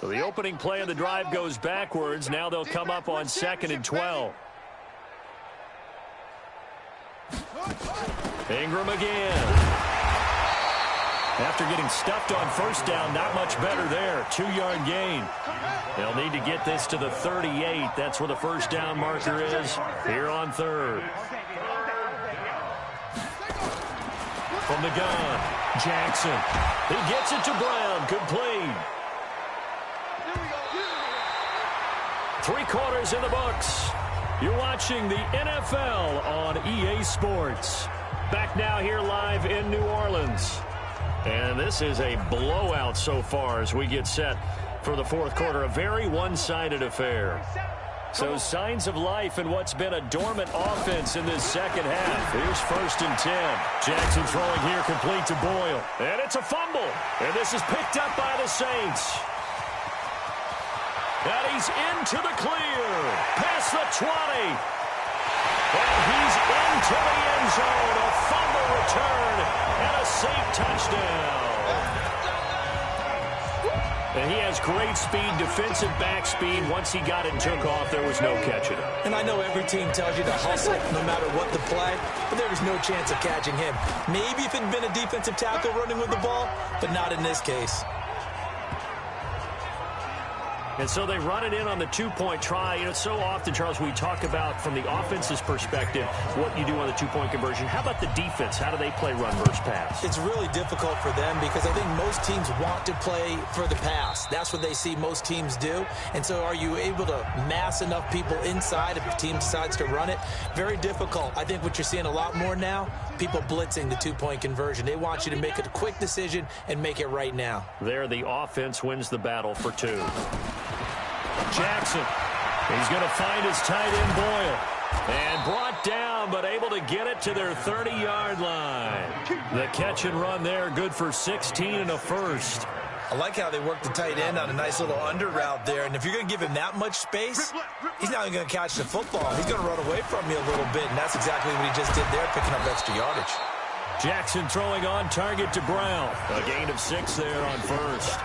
So the opening play of the drive goes backwards. Now they'll come up on 2nd and 12. Ingram again. After getting stuffed on first down, not much better there. 2-yard gain. They'll need to get this to the 38. That's where the first down marker is here on 3rd. From the gun, Jackson. He gets it to Brown. Complete. 3 quarters in the books. You're watching the NFL on EA Sports. Back now here live in New Orleans. And this is a blowout so far as we get set for the 4th quarter. A very one-sided affair. So signs of life in what's been a dormant offense in this second half. Here's 1st and 10. Jackson throwing here, complete to Boyle. And it's a fumble. And this is picked up by the Saints. And he's into the clear. Past the 20. And he's into the end zone. A fumble return and a safe touchdown. And he has great speed, defensive back speed. Once he got it and took off, there was no catching him. And I know every team tells you to hustle no matter what the play, but there was no chance of catching him. Maybe if it had been a defensive tackle running with the ball, but not in this case. And so they run it in on the 2-point try. You know, so often, Charles, we talk about from the offense's perspective what you do on the 2-point conversion. How about the defense? How do they play run versus pass? It's really difficult for them because I think most teams want to play for the pass. That's what they see most teams do. And so are you able to mass enough people inside if the team decides to run it? Very difficult. I think what you're seeing a lot more now, people blitzing the 2-point conversion. They want you to make a quick decision and make it right now. There, the offense wins the battle for 2. Jackson, he's going to find his tight end Boyle. And brought down, but able to get it to their 30-yard line. The catch and run there, good for 16 and a first. I like how they work the tight end on a nice little under route there. And if you're going to give him that much space, he's not even going to catch the football. He's going to run away from you a little bit, and that's exactly what he just did there, picking up extra yardage. Jackson throwing on target to Brown. A gain of 6 there on first.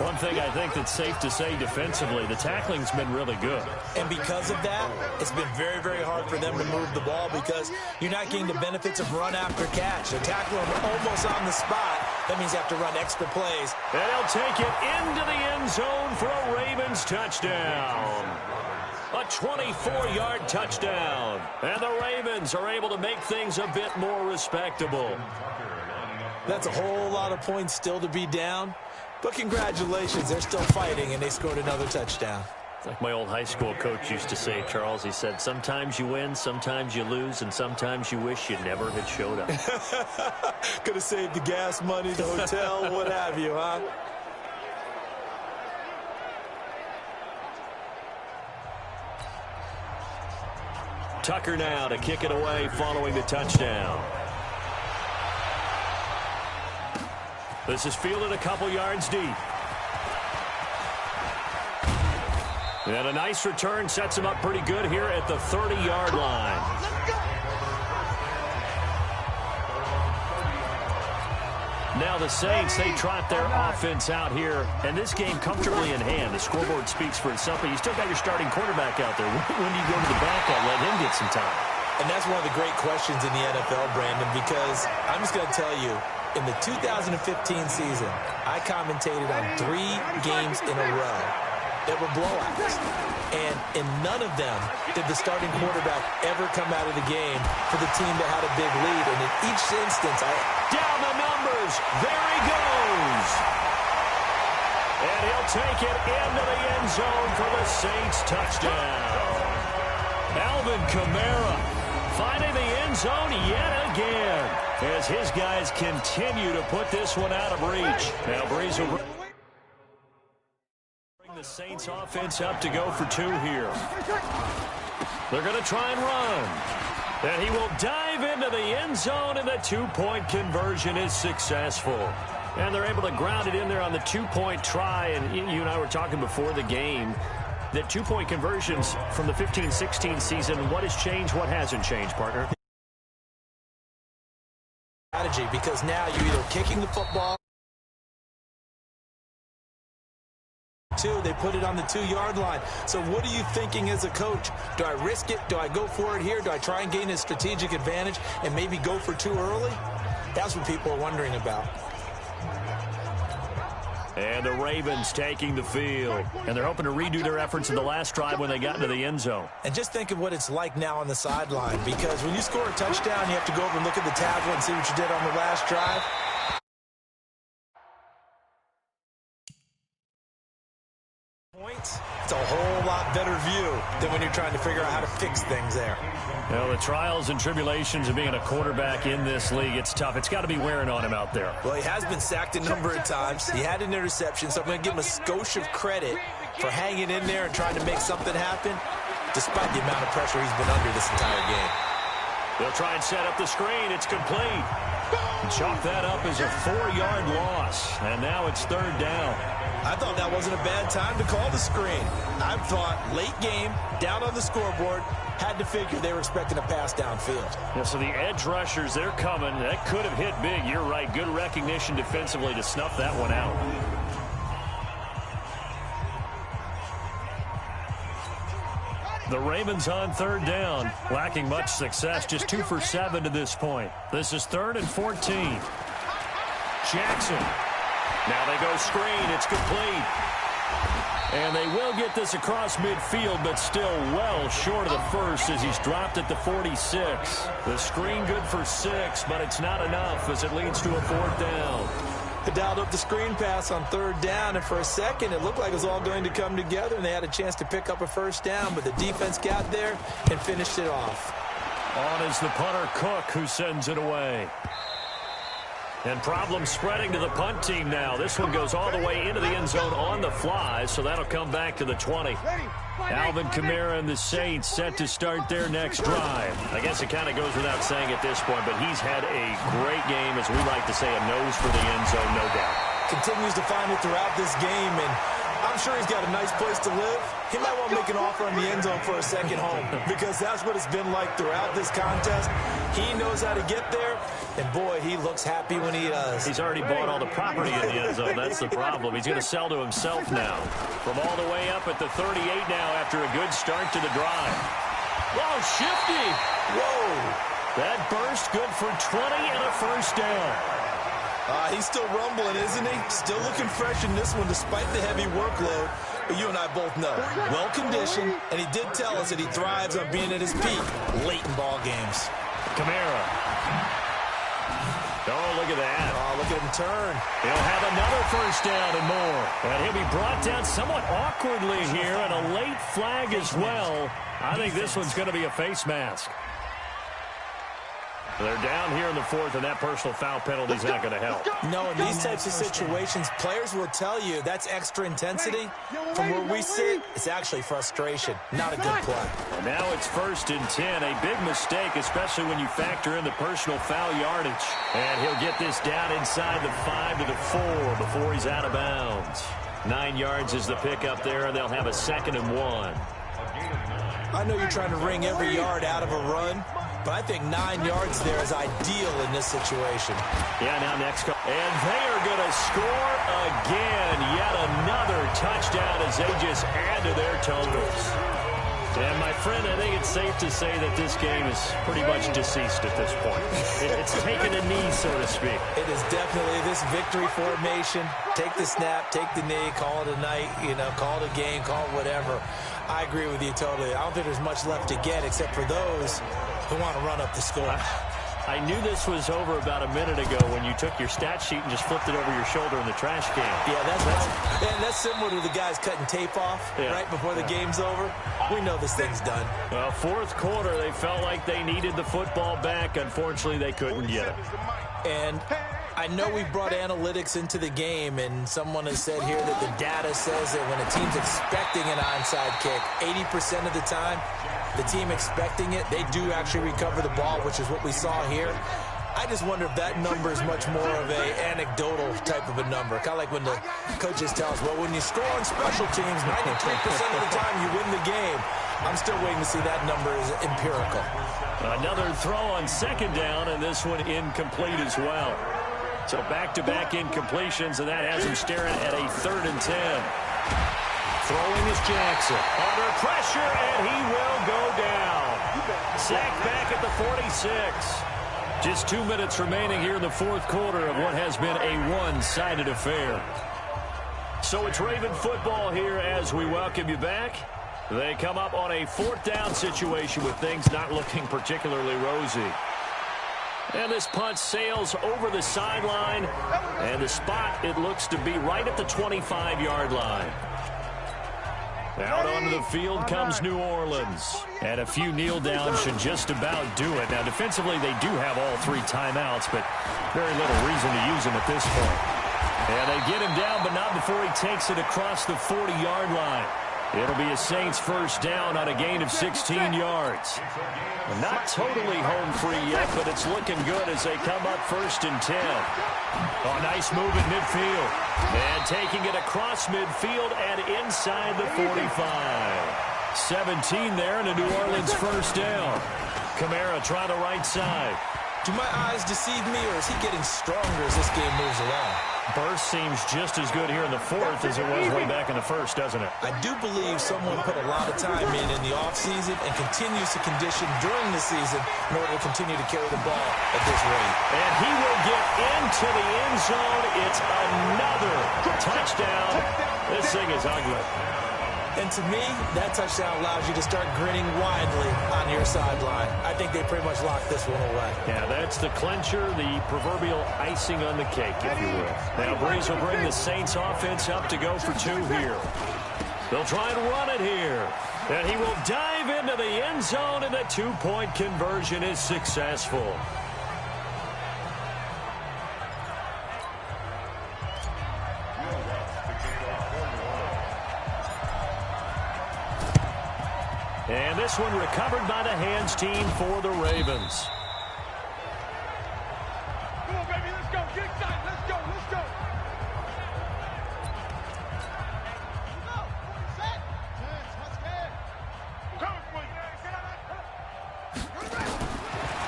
One thing I think that's safe to say defensively, the tackling's been really good. And because of that, it's been very, very hard for them to move the ball because you're not getting the benefits of run after catch. They're tackling almost on the spot. That means you have to run extra plays. And he'll take it into the end zone for a Ravens touchdown. A 24-yard touchdown. And the Ravens are able to make things a bit more respectable. That's a whole lot of points still to be down. But congratulations, they're still fighting, and they scored another touchdown. It's like my old high school coach used to say, Charles. He said, sometimes you win, sometimes you lose, and sometimes you wish you never had showed up. Could have saved the gas money, the hotel, what have you, huh? Tucker now to kick it away following the touchdown. This is fielded a couple yards deep. And a nice return sets him up pretty good here at the 30-yard line. Now the Saints, they trot their offense out here, and this game comfortably in hand. The scoreboard speaks for itself, but you still got your starting quarterback out there. When do you go to the backup, let him get some time? And that's one of the great questions in the NFL, Brandon, because I'm just going to tell you, in the 2015 season, I commentated on 3 games in a row that were blowouts. And in none of them did the starting quarterback ever come out of the game for the team that had a big lead. And in each instance, down the numbers. There he goes. And he'll take it into the end zone for the Saints touchdown. Alvin Kamara finding the end zone yet again as his guys continue to put this one out of reach. Now Breeze will bring the Saints offense up to go for 2 here. They're going to try and run. And he will dive into the end zone, and the 2-point conversion is successful. And they're able to ground it in there on the 2-point try. And you and I were talking before the game that 2-point conversions from the 15-16 season, what has changed, what hasn't changed, partner? Strategy, because now you're either kicking the football 2. They put it on the 2-yard line. So what are you thinking as a coach? Do I risk it? Do I go for it here? Do I try and gain a strategic advantage and maybe go for 2 early? That's what people are wondering about. And the Ravens taking the field. And they're hoping to redo their efforts in the last drive when they got into the end zone. And just think of what it's like now on the sideline, because when you score a touchdown, you have to go over and look at the tablet and see what you did on the last drive. It's a whole lot better view than when you're trying to figure out how to fix things there. You know, the trials and tribulations of being a quarterback in this league, it's tough. It's got to be wearing on him out there. Well, he has been sacked a number of times. He had an interception, so I'm going to give him a skosh of credit for hanging in there and trying to make something happen, despite the amount of pressure he's been under this entire game. They'll try and set up the screen. It's complete. Chalk that up as a 4-yard loss, and now it's 3rd down. I thought that wasn't a bad time to call the screen. I thought late game, down on the scoreboard, had to figure they were expecting a pass downfield. Yeah, so the edge rushers, they're coming. That could have hit big. You're right. Good recognition defensively to snuff that one out. The Ravens on 3rd down, lacking much success, just 2 for 7 to this point. This is 3rd and 14. Jackson. Now they go screen. It's complete. And they will get this across midfield, but still well short of the first as he's dropped at the 46. The screen good for 6, but it's not enough as it leads to a 4th down. They dialed up the screen pass on 3rd down, and for a second it looked like it was all going to come together, and they had a chance to pick up a 1st down, but the defense got there and finished it off. On is the punter, Cook, who sends it away. And problems spreading to the punt team now. This one goes all the way into the end zone on the fly, so that'll come back to the 20. Alvin Kamara and the Saints set to start their next drive. I guess it kind of goes without saying at this point, but he's had a great game, as we like to say, a nose for the end zone, no doubt. Continues to find it throughout this game, and I'm sure he's got a nice place to live. He might want to make an offer on the end zone for a second home, because that's what it's been like throughout this contest. He knows how to get there, and boy, he looks happy when he does. He's already bought all the property in the end zone. That's the problem. He's going to sell to himself now. From all the way up at the 38 now after a good start to the drive. Whoa, shifty. Whoa. That burst good for 20 and a 1st down. He's still rumbling, isn't he? Still looking fresh in this one despite the heavy workload. But you and I both know, well-conditioned, and he did tell us that he thrives on being at his peak late in ball games. Kamara. Oh, look at that. Oh, look at him turn. He'll have another 1st down and more. And he'll be brought down somewhat awkwardly here, and a late flag as well. I think this one's going to be a face mask. They're down here in the 4th, and that personal foul penalty is not going to help. No, in these types of situations, players will tell you that's extra intensity. From where we sit, it's actually frustration, not a good play. And now it's 1st and 10, a big mistake, especially when you factor in the personal foul yardage. And he'll get this down inside the 5 to the 4 before he's out of bounds. 9 yards is the pickup there, and they'll have a 2nd and 1. I know you're trying to wring every yard out of a run, but I think 9 yards there is ideal in this situation. Yeah, now next. And they are going to score again. Yet another touchdown as they just add to their totals. And, my friend, I think it's safe to say that this game is pretty much deceased at this point. It's taken a knee, so to speak. It is definitely this victory formation. Take the snap, take the knee, call it a night, call it a game, call it whatever. I agree with you totally. I don't think there's much left to get except for those who want to run up the score. I knew this was over about a minute ago when you took your stat sheet and just flipped it over your shoulder in the trash can. Yeah, that's similar to the guys cutting tape off right before the game's over. We know this thing's done. Well, 4th quarter, they felt like they needed the football back. Unfortunately, they couldn't get it. And I know we brought analytics into the game, and someone has said here that the data says that when a team's expecting an onside kick, 80% of the time, the team expecting it, they do actually recover the ball, which is what we saw here. I just wonder if that number is much more of a anecdotal type of a number. Kind of like when the coaches tell us, well, when you score on special teams, 93% of the time you win the game. I'm still waiting to see that number is empirical. Another throw on 2nd down, and this one incomplete as well. So back-to-back incompletions, and that has him staring at a 3rd and 10. Throwing is Jackson. Under pressure, and he will go down. Sacked back at the 46. Just 2 minutes remaining here in the fourth quarter of what has been a one-sided affair. So it's Raven football here as we welcome you back. They come up on a fourth down situation with things not looking particularly rosy. And this punt sails over the sideline, and the spot, it looks to be right at the 25-yard line. Out onto the field comes New Orleans. And a few kneel downs should just about do it. Now, defensively, they do have all three timeouts, but very little reason to use them at this point. And they get him down, but not before he takes it across the 40-yard line. It'll be a Saints first down on a gain of 16 yards. Not totally home free yet, but it's looking good as they come up first and 10. Oh, nice move at midfield. And taking it across midfield and inside the 45. 17 there and a New Orleans first down. Kamara try the right side. Do my eyes deceive me, or is he getting stronger as this game moves along? Burst seems just as good here in the fourth as it was way back in the first, doesn't it? I do believe someone put a lot of time in the offseason and continues to condition during the season in order to continue to carry the ball at this rate. And he will get into the end zone. It's another touchdown. This thing is ugly. And to me, that touchdown allows you to start grinning widely on your sideline. I think they pretty much locked this one away. Yeah, that's the clincher, the proverbial icing on the cake, if you will. Now, Breeze will bring the Saints offense up to go for two here. They'll try and run it here. And he will dive into the end zone, and the two-point conversion is successful. And this one recovered by the hands team for the Ravens. Come on, baby, let's go. Get excited. Let's go. Let's go.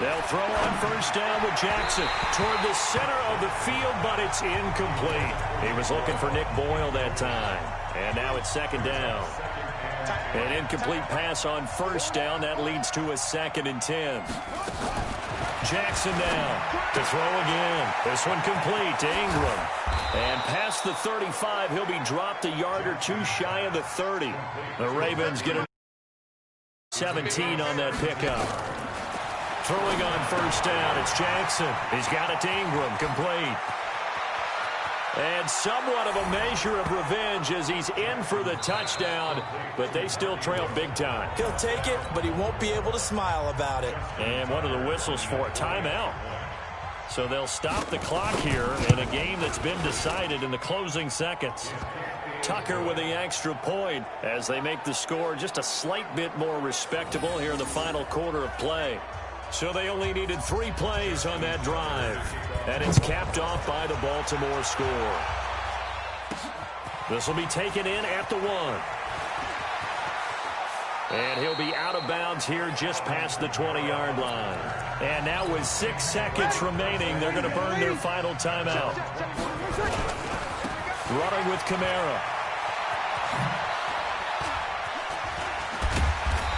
They'll throw on first down with Jackson toward the center of the field, but it's incomplete. He was looking for Nick Boyle that time. And now it's second down. An incomplete pass on first down. That leads to a 2nd and 10. Jackson down to throw again. This one complete to Ingram. And past the 35, he'll be dropped a yard or two shy of the 30. The Ravens get a 17 on that pickup. Throwing on first down, it's Jackson. He's got it to Ingram, complete. And somewhat of a measure of revenge as he's in for the touchdown, but they still trail big time. He'll take it, but he won't be able to smile about it. And one of the whistles for a timeout. So they'll stop the clock here in a game that's been decided in the closing seconds. Tucker with the extra point as they make the score just a slight bit more respectable here in the final quarter of play. So they only needed 3 plays on that drive. And it's capped off by the Baltimore score. This will be taken in at the 1. And he'll be out of bounds here just past the 20-yard line. And now with 6 seconds remaining, they're going to burn their final timeout. Running with Kamara.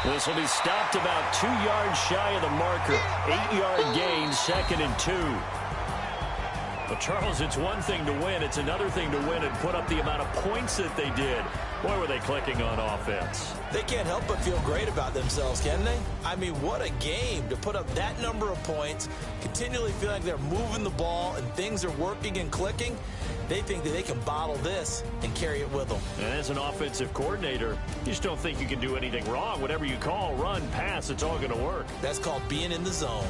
This will be stopped about 2 yards shy of the marker. 8-yard gain, 2nd and 2. But, Charles, it's one thing to win. It's another thing to win and put up the amount of points that they did. Boy, were they clicking on offense. They can't help but feel great about themselves, can they? I mean, what a game to put up that number of points, continually feel like they're moving the ball and things are working and clicking. They think that they can bottle this and carry it with them. And as an offensive coordinator, you just don't think you can do anything wrong. Whatever you call, run, pass, it's all going to work. That's called being in the zone.